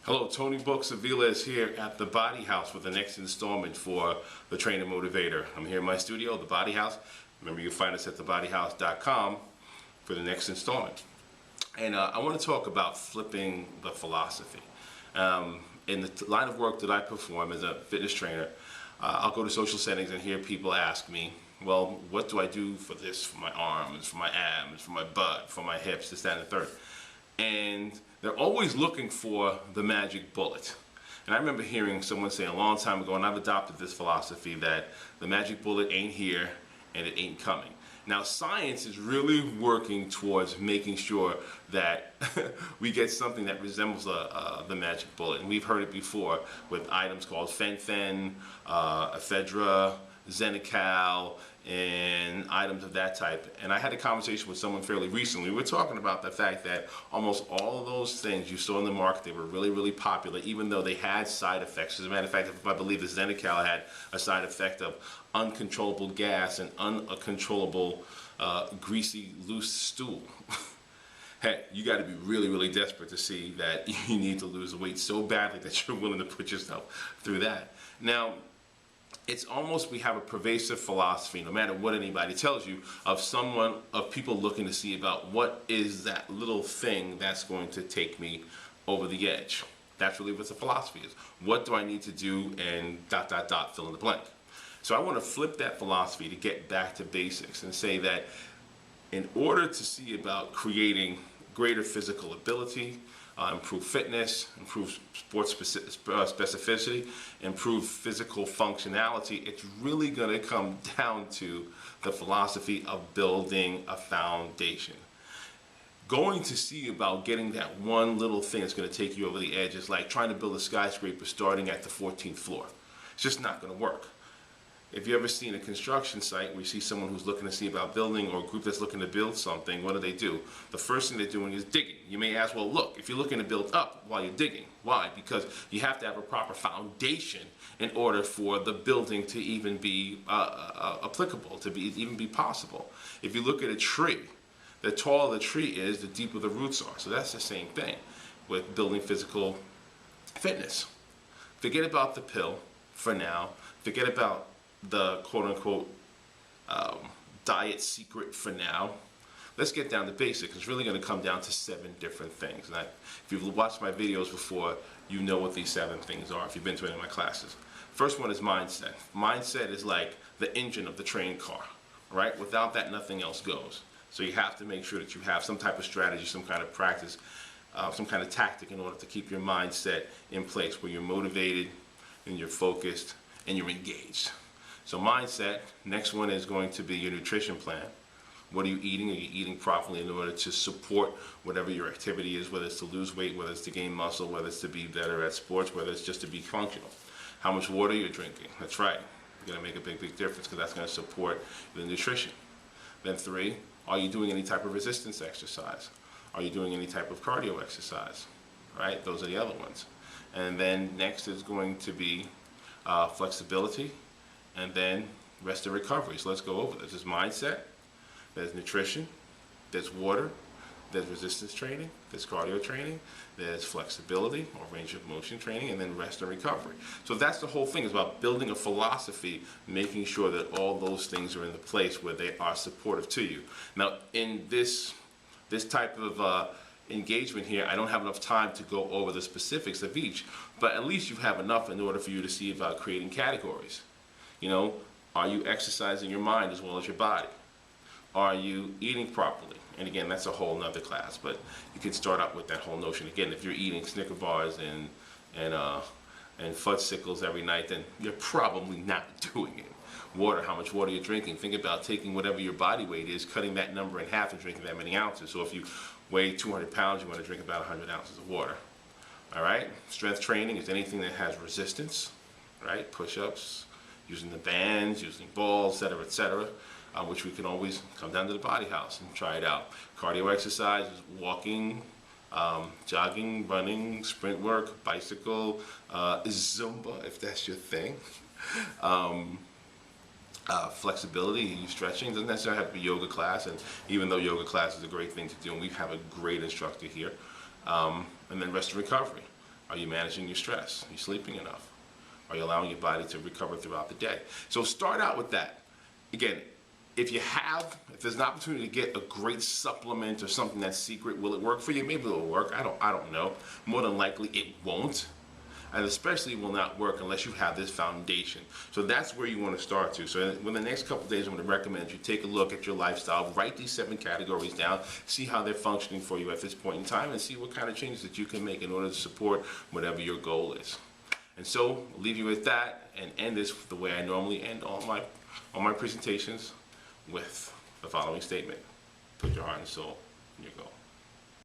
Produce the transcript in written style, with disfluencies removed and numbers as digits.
Hello, Tony Books Avila is here at the Body House with the next installment for the Trainer Motivator. I'm here in my studio, the Body House. Remember, you can find us at thebodyhouse.com for the next installment. And I want to talk about flipping the philosophy. In the line of work that I perform as a fitness trainer, I'll go to social settings and hear people ask me, well, what do I do for this, for my arms, for my abs, for my butt, for my hips, this, that, and the third? And they're always looking for the magic bullet. And I remember hearing someone say a long time ago, and I've adopted this philosophy, that the magic bullet ain't here and it ain't coming. Now, science is really working towards making sure that we get something that resembles the magic bullet. And we've heard it before with items called fen-phen, ephedra, Xenical, and items of that type. And I had a conversation with someone fairly recently. We were talking about the fact that almost all of those things you saw in the market, they were really, really popular, even though they had side effects. As a matter of fact, I believe the Xenical had a side effect of uncontrollable gas and uncontrollable greasy, loose stool. Hey, you got to be really, really desperate to see that you need to lose weight so badly that you're willing to put yourself through that. Now, it's almost, we have a pervasive philosophy, no matter what anybody tells you, of people looking to see about what is that little thing that's going to take me over the edge. That's really what the philosophy is. What do I need to do, and ... fill in the blank. So I want to flip that philosophy to get back to basics and say that in order to see about creating greater physical ability, improve fitness, improve sports specificity, improve physical functionality, it's really going to come down to the philosophy of building a foundation. Going to see about getting that one little thing that's going to take you over the edge is like trying to build a skyscraper starting at the 14th floor. It's just not going to work. If you've ever seen a construction site where you see someone who's looking to see about building, or a group that's looking to build something, what do? The first thing they're doing is digging. You may ask, well, look, if you're looking to build up while you're digging, why? Because you have to have a proper foundation in order for the building to even be applicable, to even be possible. If you look at a tree, the taller the tree is, the deeper the roots are. So that's the same thing with building physical fitness. Forget about the pill for now. Forget about the quote-unquote diet secret for now. Let's get down to basics. It's really going to come down to 7 different things. And if you've watched my videos before, you know what these 7 things are if you've been to any of my classes. First one is mindset. Mindset is like the engine of the train car, right? Without that, nothing else goes. So you have to make sure that you have some type of strategy, some kind of practice, some kind of tactic in order to keep your mindset in place where you're motivated and you're focused and you're engaged. So mindset. Next one is going to be your nutrition plan. What are you eating? Are you eating properly in order to support whatever your activity is, whether it's to lose weight, whether it's to gain muscle, whether it's to be better at sports, whether it's just to be functional? How much water you're drinking? That's right. You're going to make a big difference because that's going to support the nutrition. Then 3, are you doing any type of resistance exercise? Are you doing any type of cardio exercise? Right? Those are the other ones. And then next is going to be flexibility, and then rest and recovery. So let's go over this. There's mindset, there's nutrition, there's water, there's resistance training, there's cardio training, there's flexibility or range of motion training, and then rest and recovery. So that's the whole thing. It's about building a philosophy, making sure that all those things are in the place where they are supportive to you. Now, in this type of engagement here, I don't have enough time to go over the specifics of each, but at least you have enough in order for you to see about creating categories. You know, are you exercising your mind as well as your body? Are you eating properly? And again, that's a whole nother class, but you can start out with that whole notion. Again, if you're eating Snicker bars and fudgesicles every night, then you're probably not doing it. Water, how much water you're drinking. Think about taking whatever your body weight is, cutting that number in half and drinking that many ounces. So if you weigh 200 pounds, you want to drink about 100 ounces of water. All right? Strength training is anything that has resistance, right? Push-ups, using the bands, using balls, etc., which we can always come down to the Body House and try it out. Cardio exercise is walking, jogging, running, sprint work, bicycle, Zumba, if that's your thing. Flexibility, stretching, doesn't necessarily have to be yoga class, and even though yoga class is a great thing to do, and we have a great instructor here, and then rest and recovery. Are you managing your stress? Are you sleeping enough? Are you allowing your body to recover throughout the day? So start out with that. Again, if there's an opportunity to get a great supplement or something that's secret, will it work for you? Maybe it'll work. I don't know. More than likely it won't. And especially will not work unless you have this foundation. So that's where you want to start to. So in the next couple of days, I'm going to recommend you take a look at your lifestyle, write these 7 categories down, see how they're functioning for you at this point in time, and see what kind of changes that you can make in order to support whatever your goal is. And so I'll leave you with that and end this the way I normally end all my presentations, with the following statement: put your heart and soul in your goal.